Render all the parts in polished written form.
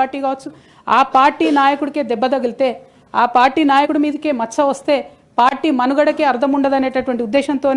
Party కావచ్చు, ఆ party నాయకుడికే దెబ్బ తగిలితే, ఆ పార్టీ నాయకుడి మీదకే మచ్చ వస్తే పార్టీ మనుగడకే అర్థం ఉండదనేటటువంటి ఉద్దేశంతో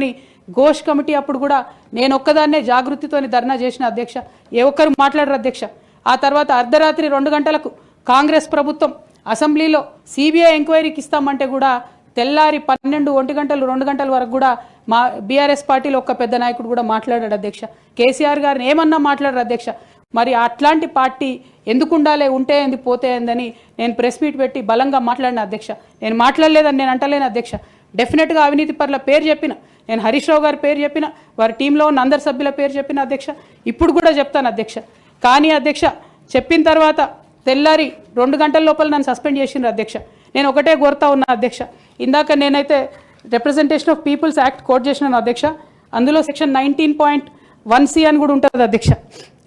ఘోష్ కమిటీ అప్పుడు కూడా నేను ఒక్కదాన్నే జాగృతితోని ధర్నా చేసిన అధ్యక్ష. ఏ ఒక్కరు మాట్లాడరు అధ్యక్ష. ఆ తర్వాత అర్ధరాత్రి 2 గంటలకు కాంగ్రెస్ ప్రభుత్వం అసెంబ్లీలో సిబిఐ ఎంక్వైరీకి ఇస్తామంటే కూడా తెల్లారి 12, 1 గంటలు 2 గంటల వరకు కూడా మా బీఆర్ఎస్ పార్టీలో ఒక్క పెద్ద నాయకుడు కూడా మాట్లాడాడు అధ్యక్ష. కేసీఆర్ గారిని ఏమన్నా మాట్లాడరు అధ్యక్ష. మరి అట్లాంటి పార్టీ ఎందుకు ఉండాలి, ఉంటే ఏంది పోతే ఏందని నేను ప్రెస్ మీట్ పెట్టి బలంగా మాట్లాడిన అధ్యక్ష. నేను మాట్లాడలేదని నేను అంటలేను అధ్యక్ష. డెఫినెట్గా అవినీతి పరుల పేరు చెప్పిన, నేను హరీష్ రావు గారి పేరు చెప్పిన, వారి టీంలో ఉన్న అందరి సభ్యుల పేరు చెప్పిన అధ్యక్ష. ఇప్పుడు కూడా చెప్తాను అధ్యక్ష. కానీ అధ్యక్ష చెప్పిన తర్వాత తెల్లారి 2 గంటల లోపల నన్ను సస్పెండ్ చేసిండ్రు అధ్యక్ష. నేను ఒకటే కోరుతా ఉన్నా అధ్యక్ష. ఇందాక నేనైతే representation of peoples act quote చేసినాను అధ్యక్ష. అందులో సెక్షన్ 19.1C అని కూడా ఉంటుంది అధ్యక్ష.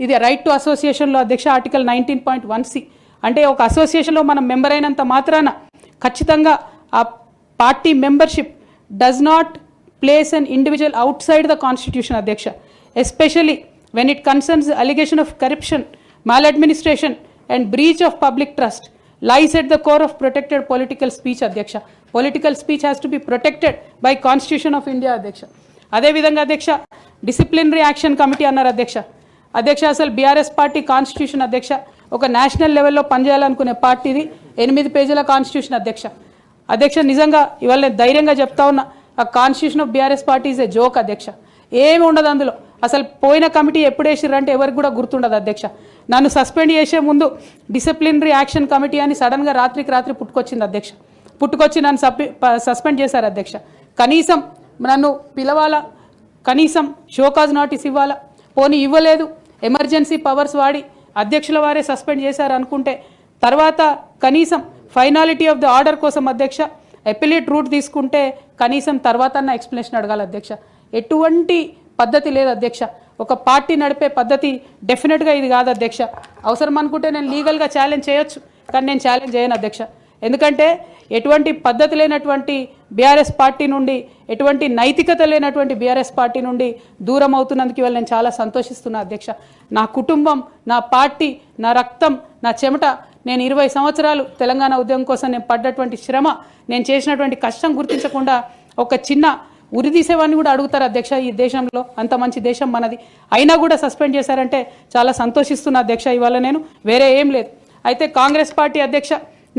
ఇది రైట్ టు అసోసియేషన్లో అధ్యక్ష ఆర్టికల్ 19.1C. అంటే ఒక అసోసియేషన్లో మనం మెంబర్ అయినంత మాత్రాన ఖచ్చితంగా ఆ party membership does not place an individual outside the constitution అధ్యక్ష. Especially when it concerns the allegation of corruption, maladministration and breach of public trust lies at the core of protected political speech adhyaksha. Political speech has to be protected by Constitution of India adhyaksha. Ade vidhanga adhyaksha disciplinary action committee annaru adhyaksha. Adhyaksha asalu BRS party constitution adhyaksha oka national level lo panjayalanukune party idi 8 పేజీల constitution adhyaksha. Adhyaksha nijanga ivalle dhairyanga chepta unna a constitution of BRS party is a joke adhyaksha. ఏమి ఉండదు అందులో. అసలు పోయిన committee ఎప్పుడు వేసిర్రంటే ఎవరికి కూడా గుర్తుండదు అధ్యక్ష. నన్ను సస్పెండ్ చేసే ముందు డిసిప్లినరీ యాక్షన్ కమిటీ అని సడన్గా రాత్రికి రాత్రి పుట్టుకొచ్చింది అధ్యక్ష. పుట్టుకొచ్చి నన్ను సస్పెండ్ చేశారు అధ్యక్ష. కనీసం నన్ను పిలవాలా, కనీసం షోకాజ్ నోటీస్ ఇవ్వాలా, పోనీ ఇవ్వలేదు. ఎమర్జెన్సీ పవర్స్ వాడి అధ్యక్షుల వారే సస్పెండ్ చేశారు అనుకుంటే తర్వాత కనీసం ఫైనాలిటీ ఆఫ్ ద ఆర్డర్ కోసం అధ్యక్ష అపిలేట్ రూట్ తీసుకుంటే కనీసం తర్వాత అన్న ఎక్స్ప్లెనేషన్ అడగాలి అధ్యక్ష. ఎటువంటి పద్ధతి లేదు అధ్యక్ష. ఒక పార్టీ నడిపే పద్ధతి డెఫినెట్గా ఇది కాదు అధ్యక్ష. అవసరం అనుకుంటే నేను లీగల్గా ఛాలెంజ్ చేయొచ్చు, కానీ నేను ఛాలెంజ్ చేయను అధ్యక్ష. ఎందుకంటే ఎటువంటి పద్ధతి లేనటువంటి బీఆర్ఎస్ పార్టీ నుండి, ఎటువంటి నైతికత లేనటువంటి బీఆర్ఎస్ పార్టీ నుండి దూరం అవుతున్నందుకు ఇవాళ నేను చాలా సంతోషిస్తున్నా అధ్యక్ష. నా కుటుంబం, నా పార్టీ, నా రక్తం, నా చెమట, నేను 20 సంవత్సరాలు తెలంగాణ ఉద్యమం కోసం నేను పడ్డటువంటి శ్రమ, నేను చేసినటువంటి కష్టం గుర్తించకుండా ఒక చిన్న ఉరిదీసేవాన్ని కూడా అడుగుతారు అధ్యక్ష. ఈ దేశంలో అంత మంచి దేశం మనది, అయినా కూడా సస్పెండ్ చేశారంటే చాలా సంతోషిస్తున్నా అధ్యక్ష. ఇవాళ నేను వేరే ఏం లేదు. అయితే కాంగ్రెస్ పార్టీ అధ్యక్ష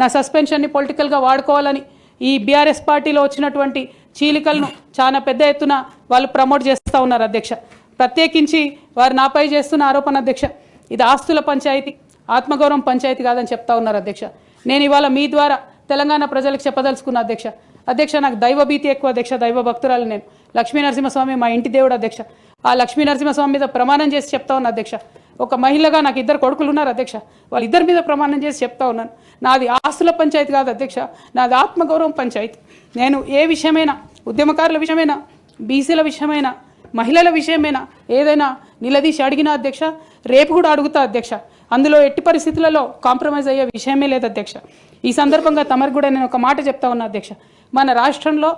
నా సస్పెన్షన్ని పొలిటికల్గా వాడుకోవాలని ఈ బీఆర్ఎస్ పార్టీలో వచ్చినటువంటి చీలికలను చాలా పెద్ద ఎత్తున వాళ్ళు ప్రమోట్ చేస్తూ ఉన్నారు అధ్యక్ష. ప్రత్యేకించి వారు నాపై చేస్తున్న ఆరోపణ అధ్యక్ష ఇది ఆస్తుల పంచాయతీ, ఆత్మగౌరవం పంచాయతీ కాదని చెప్తా ఉన్నారు అధ్యక్ష. నేను ఇవాళ మీ ద్వారా తెలంగాణ ప్రజలకు చెప్పదలుచుకున్న అధ్యక్ష. అధ్యక్ష నాకు దైవభీతి ఎక్కువ అధ్యక్ష, దైవ భక్తురాలు నేను. లక్ష్మీ నరసింహస్వామి మా ఇంటి దేవుడు అధ్యక్ష. ఆ లక్ష్మీ నరసింహస్వామి మీద ప్రమాణం చేసి చెప్తా ఉన్నా అధ్యక్ష. ఒక మహిళగా నాకు 2 కొడుకులు ఉన్నారు అధ్యక్ష. వాళ్ళిద్దరి మీద ప్రమాణం చేసి చెప్తా ఉన్నాను, నాది ఆస్తుల పంచాయతీ కాదు అధ్యక్ష, నాది ఆత్మగౌరవం పంచాయతీ. నేను ఏ విషయమైనా, ఉద్యమకారుల విషయమైనా, బీసీల విషయమైనా, మహిళల విషయమైనా ఏదైనా నిలదీసి అడిగినా అధ్యక్ష, రేపు కూడా అడుగుతా అధ్యక్ష. అందులో ఎట్టి పరిస్థితులలో కాంప్రమైజ్ అయ్యే విషయమే లేదు అధ్యక్ష. ఈ సందర్భంగా తమరికి కూడా నేను ఒక మాట చెప్తా ఉన్నా అధ్యక్ష. మన రాష్ట్రంలో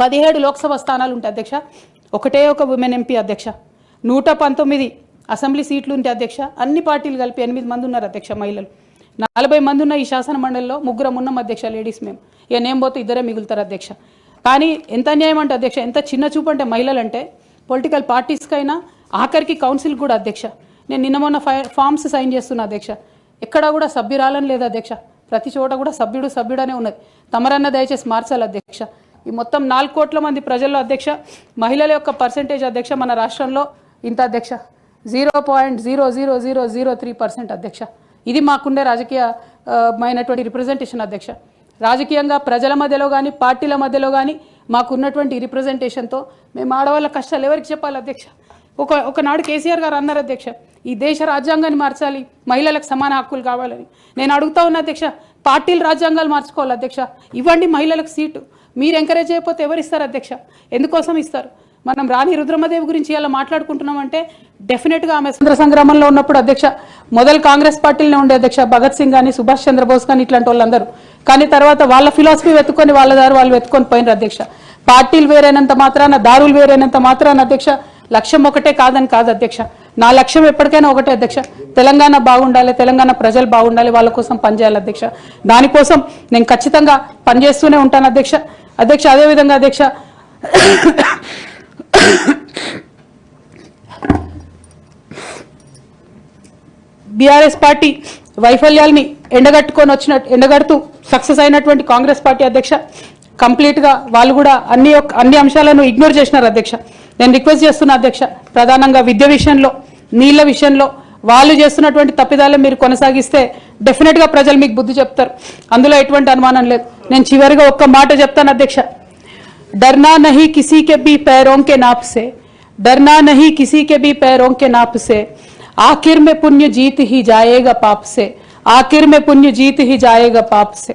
17 లోక్సభ స్థానాలు ఉంటాయి అధ్యక్ష, ఒకటే ఒక ఉమెన్ ఎంపీ అధ్యక్ష. 119 అసెంబ్లీ సీట్లు ఉంటాయి అధ్యక్ష. అన్ని పార్టీలు కలిపి 8 మంది ఉన్నారు అధ్యక్ష మహిళలు. 40 మంది ఉన్న ఈ శాసన మండలిలో 3 ఉన్నాం అధ్యక్ష లేడీస్. మేము ఇక నేను పోతే 2 మిగులుతారు అధ్యక్ష. కానీ ఎంత అన్యాయం అంటే అధ్యక్ష, ఎంత చిన్న చూపు అంటే మహిళలు అంటే పొలిటికల్ పార్టీస్కైనా ఆఖరికి కౌన్సిల్ కూడా అధ్యక్ష. నేను నిన్న మొన్న ఫామ్స్ సైన్ చేస్తున్నా అధ్యక్ష. ఎక్కడా కూడా సభ్యురాలని లేదు అధ్యక్ష. ప్రతి చోట కూడా సభ్యుడనే ఉన్నది. తమరన్న దయచేసి మార్చాలి అధ్యక్ష. ఈ మొత్తం 4 కోట్ల మంది ప్రజల్లో అధ్యక్ష మహిళల యొక్క పర్సెంటేజ్ అధ్యక్ష మన రాష్ట్రంలో ఇంత అధ్యక్ష 0.00003% అధ్యక్ష. ఇది మాకుండే రాజకీయమైనటువంటి రిప్రజెంటేషన్ అధ్యక్ష. రాజకీయంగా ప్రజల మధ్యలో కానీ పార్టీల మధ్యలో కానీ మాకున్నటువంటి రిప్రజెంటేషన్తో మేము ఆడవాళ్ళ కష్టాలు ఎవరికి చెప్పాలి అధ్యక్ష. ఒకనాడు కేసీఆర్ గారు అన్నారు అధ్యక్ష, ఈ దేశ రాజ్యాంగాన్ని మార్చాలి, మహిళలకు సమాన హక్కులు కావాలని. నేను అడుగుతా ఉన్నా అధ్యక్ష, పార్టీలు రాజ్యాంగాలు మార్చుకోవాలి అధ్యక్ష. ఇవ్వండి మహిళలకు సీటు. మీరు ఎంకరేజ్ చేయకపోతే ఎవరు ఇస్తారు అధ్యక్ష? ఎందుకోసం ఇస్తారు? మనం రాణి రుద్రమదేవి గురించి ఇలా మాట్లాడుకుంటున్నామంటే డెఫినెట్గా ఆమె స్వతంత్ర సంగ్రామంలో ఉన్నప్పుడు అధ్యక్ష మొదలు కాంగ్రెస్ పార్టీలోనే ఉండే అధ్యక్ష. భగత్ సింగ్ కానీ, సుభాష్ చంద్రబోస్ కానీ ఇట్లాంటి వాళ్ళందరూ. కానీ తర్వాత వాళ్ళ ఫిలాసఫీ వెతుక్కొని వాళ్ళ దారి వాళ్ళు వెతుక్కొని పోయినారు అధ్యక్ష. పార్టీలు వేరైనంత మాత్రాన, దారులు వేరైనంత మాత్రాన అధ్యక్ష లక్ష్యం ఒకటే కాదని కాదు అధ్యక్ష, నా లక్ష్యం ఎప్పటికైనా ఒకటే అధ్యక్ష, తెలంగాణ బాగుండాలి, తెలంగాణ ప్రజలు బాగుండాలి, వాళ్ళ కోసం పనిచేయాలి అధ్యక్ష. దానికోసం నేను ఖచ్చితంగా పనిచేస్తూనే ఉంటాను అధ్యక్ష. అదేవిధంగా అధ్యక్ష, బీఆర్ఎస్ పార్టీ వైఫల్యాల్ని ఎండగడుతూ సక్సెస్ అయినటువంటి కాంగ్రెస్ పార్టీ అధ్యక్ష కంప్లీట్గా వాళ్ళు కూడా అన్ని అంశాలను ఇగ్నోర్ చేసినారు అధ్యక్ష. నేను రిక్వెస్ట్ చేస్తున్నా అధ్యక్ష, ప్రధానంగా విద్య విషయంలో, నీళ్ల విషయంలో వాళ్ళు చేస్తున్నటువంటి తప్పిదాలను మీరు కొనసాగిస్తే డెఫినెట్గా ప్రజలు మీకు బుద్ధి చెప్తారు, అందులో ఎటువంటి అనుమానం లేదు. నేను చివరిగా ఒక్క మాట చెప్తాను అధ్యక్ష, डरना नहीं किसी के भी पैरों के नाप से, डरना नहीं किसी के भी पैरों के नाप से, आखिर में पुण्य जीत ही जाएगा पाप से, आखिर में पुण्य जीत ही जाएगा पाप से.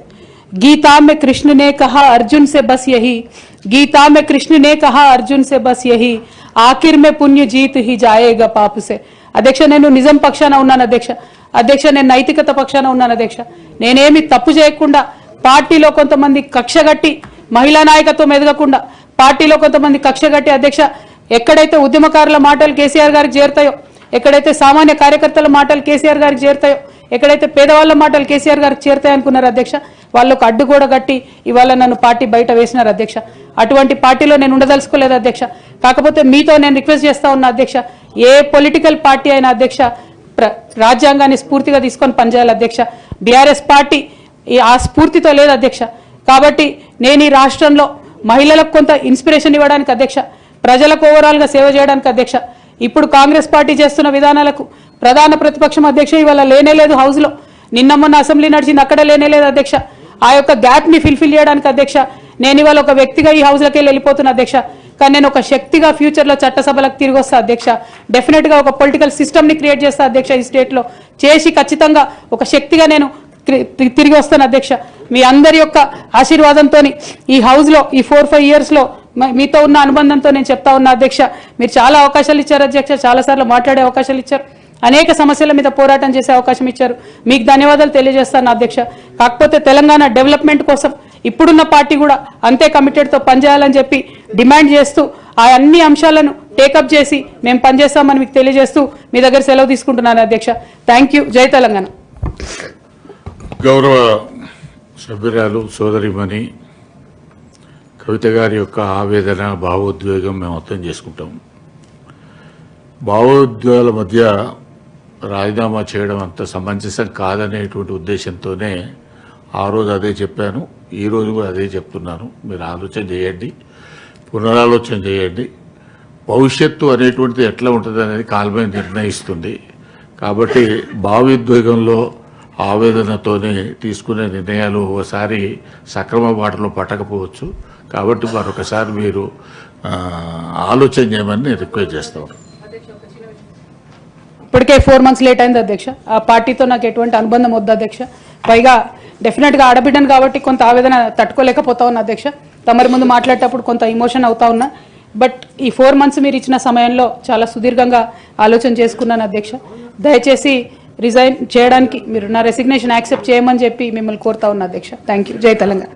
गीता में कृष्ण ने कहा अर्जुन से बस यही, गीता में कृष्ण ने कहा अर्जुन से बस यही, आखिर में पुण्य जीत ही जाएगा पाप से. అధ్యక్ష, నేను నిజం పక్షాన ఉన్నాను అధ్యక్ష, నేను నైతికత పక్షాన ఉన్నాను అధ్యక్ష. నేనేమి తప్పు చేయకుండా పార్టీలో కొంతమంది కక్షగట్టి మహిళా నాయకత్వం ఎదగకుండా పార్టీలో కొంతమంది కక్షగట్టి అధ్యక్ష, ఎక్కడైతే ఉద్యమకారుల మాటలు కేసీఆర్ గారికి చేరుతాయో, ఎక్కడైతే సామాన్య కార్యకర్తల మాటలు కేసీఆర్ గారికి చేరుతాయో, ఎక్కడైతే పేదవాళ్ళ మాటలు కేసీఆర్ గారికి చేరుతాయి అనుకున్నారు అధ్యక్ష, వాళ్ళకు అడ్డు కూడా కట్టి ఇవాళ నన్ను పార్టీ బయట వేసినారు అధ్యక్ష. అటువంటి పార్టీలో నేను ఉండదలుచుకోలేదు అధ్యక్ష. కాకపోతే మీతో నేను రిక్వెస్ట్ చేస్తా ఉన్నా అధ్యక్ష, ఏ పొలిటికల్ పార్టీ అయినా అధ్యక్ష రాజ్యాంగాన్ని స్ఫూర్తిగా తీసుకొని పనిచేయాలి అధ్యక్ష. బీఆర్ఎస్ పార్టీ ఆ స్ఫూర్తితో లేదు అధ్యక్ష. కాబట్టి నేను ఈ రాష్ట్రంలో మహిళలకు కొంత ఇన్స్పిరేషన్ ఇవ్వడానికి అధ్యక్ష, ప్రజలకు ఓవరాల్గా సేవ చేయడానికి అధ్యక్ష, ఇప్పుడు కాంగ్రెస్ పార్టీ చేస్తున్న విధానాలకు ప్రధాన ప్రతిపక్షం అధ్యక్ష ఇవాళ లేనేలేదు హౌస్లో, నిన్న మొన్న అసెంబ్లీ నడిచింది అక్కడ లేనేలేదు అధ్యక్ష. ఆ యొక్క గ్యాప్ని ఫిల్ఫిల్ చేయడానికి అధ్యక్ష నేను ఇవాళ ఒక వ్యక్తిగా ఈ హౌస్లోకి వెళ్ళిపోతున్నా అధ్యక్ష. కానీ నేను ఒక శక్తిగా ఫ్యూచర్లో చట్టసభలకు తిరిగి వస్తా అధ్యక్ష. డెఫినెట్గా ఒక పొలిటికల్ సిస్టమ్ని క్రియేట్ చేస్తా అధ్యక్ష ఈ స్టేట్లో, చేసి ఖచ్చితంగా ఒక శక్తిగా నేను తిరిగి వస్తాను అధ్యక్ష. మీ అందరి యొక్క ఆశీర్వాదంతో ఈ హౌస్లో ఈ 4-5 ఇయర్స్లో మీతో ఉన్న అనుబంధంతో నేను చెప్తా ఉన్నా అధ్యక్ష, మీరు చాలా అవకాశాలు ఇచ్చారు అధ్యక్ష, చాలాసార్లు మాట్లాడే అవకాశాలు ఇచ్చారు, అనేక సమస్యల మీద పోరాటం చేసే అవకాశం ఇచ్చారు, మీకు ధన్యవాదాలు తెలియజేస్తాను అధ్యక్ష. కాకపోతే తెలంగాణ డెవలప్మెంట్ కోసం ఇప్పుడున్న పార్టీ కూడా అంతే కమిటెడ్తో పనిచేయాలని చెప్పి డిమాండ్ చేస్తూ ఆ అన్ని అంశాలను టేకప్ చేసి మేము పనిచేస్తామని మీకు తెలియజేస్తూ మీ దగ్గర సెలవు తీసుకుంటున్నాను అధ్యక్ష. Thank you. జై తెలంగాణ. గౌరవ సభ్యురాలు సోదరిమణి కవిత గారి యొక్క ఆవేదన, భావోద్వేగం మేము అర్థం చేసుకుంటాం. భావోద్వేగాల మధ్య రాజీనామా చేయడం అంత సమంజసం కాదనేటువంటి ఉద్దేశంతోనే ఆ రోజు అదే చెప్పాను, ఈ రోజు కూడా అదే చెప్తున్నాను. మీరు ఆలోచన చేయండి, పునరాలోచన చేయండి. భవిష్యత్తు అనేటువంటిది ఎట్లా ఉంటుంది అనేది కాలమే నిర్ణయిస్తుంది. కాబట్టి భావోద్వేగంలో ఆవేదనతోనే తీసుకునే నిర్ణయాలు ఒకసారి సక్రమ బాటలో పట్టకపోవచ్చు. కాబట్టి మరొకసారి మీరు ఆలోచన చేయమని నేను రిక్వెస్ట్ చేస్తాను. ఇప్పటికే 4 months లేట్ అయింది అధ్యక్ష. ఆ పార్టీతో నాకు ఎటువంటి అనుబంధం వద్దు అధ్యక్ష. పైగా డెఫినెట్గా ఆడబిడ్డను కాబట్టి కొంత ఆవేదన తట్టుకోలేకపోతా ఉన్నా అధ్యక్ష. తమరి ముందు మాట్లాడేటప్పుడు కొంత ఇమోషన్ అవుతా ఉన్నా. బట్ ఈ 4 months మీరు ఇచ్చిన సమయంలో చాలా సుదీర్ఘంగా ఆలోచన చేసుకున్నాను అధ్యక్ష. దయచేసి రిజైన్ చేయడానికి మీరు నా రెసిగ్నేషన్ యాక్సెప్ట్ చేయమని చెప్పి మిమ్మల్ని కోరుతా ఉన్నా అధ్యక్ష. Thank you. జై తెలంగాణ.